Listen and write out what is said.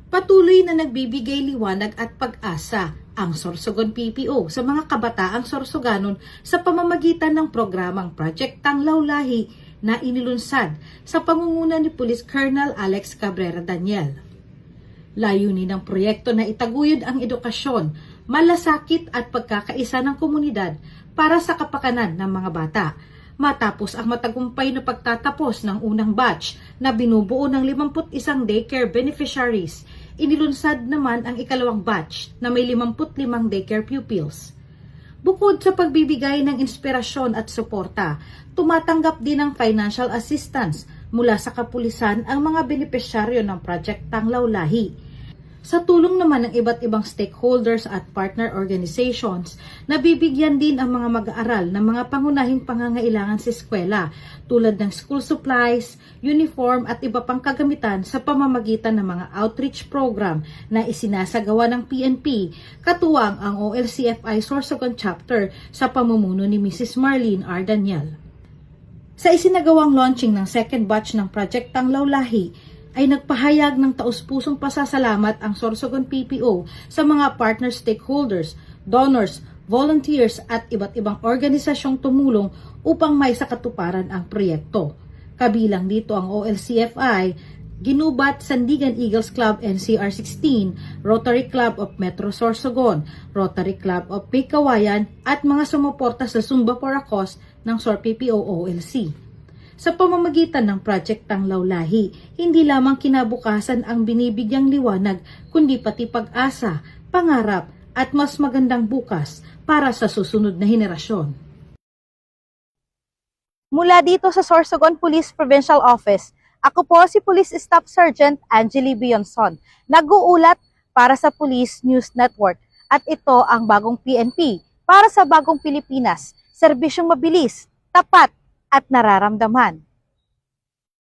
Patuloy na nagbibigay liwanag at pag-asa ang Sorsogon PPO sa mga kabataang Sorsoganon sa pamamagitan ng programang Project Tanglaw Lahi na inilunsad sa pangunguna ni Police Colonel Alex Cabrera Daniel. Layunin ng proyekto na itaguyod ang edukasyon, malasakit at pagkakaisa ng komunidad para sa kapakanan ng mga bata. Matapos ang matagumpay na pagtatapos ng unang batch na binubuo ng 51 daycare beneficiaries, inilunsad naman ang ikalawang batch na may 55 daycare pupils. Bukod sa pagbibigay ng inspirasyon at suporta, tumatanggap din ng financial assistance mula sa kapulisan ang mga benepisyaryo ng Project Tanglaw Lahi. Sa tulong naman ng iba't ibang stakeholders at partner organizations, nabibigyan din ang mga mag-aaral ng mga pangunahing pangangailangan sa eskwela tulad ng school supplies, uniform at iba pang kagamitan sa pamamagitan ng mga outreach program na isinasagawa ng PNP, katuwang ang OLCFI Sorsogon Chapter sa pamumuno ni Mrs. Marlene R. Daniel. Sa isinagawang launching ng second batch ng Project Tanglaw Lahi, ay nagpahayag ng taus-pusong pasasalamat ang Sorsogon PPO sa mga partner stakeholders, donors, volunteers at iba't ibang organisasyong tumulong upang may sakatuparan ang proyekto. Kabilang dito ang OLCFI, Ginubat Sandigan Eagles Club NCR16, Rotary Club of Metro Sorsogon, Rotary Club of Pikawayan at mga sumuporta sa Zumba for a Cause ng SORPPO OLC. Sa pamamagitan ng Project Tanglaw Lahi, hindi lamang kinabukasan ang binibigyang liwanag, kundi pati pag-asa, pangarap at mas magandang bukas para sa susunod na henerasyon. Mula dito sa Sorsogon Police Provincial Office, ako po si Police Staff Sergeant Angeli Bionson, nag-uulat para sa Police News Network at ito ang bagong PNP para sa bagong Pilipinas, serbisyong mabilis, tapat at nararamdaman.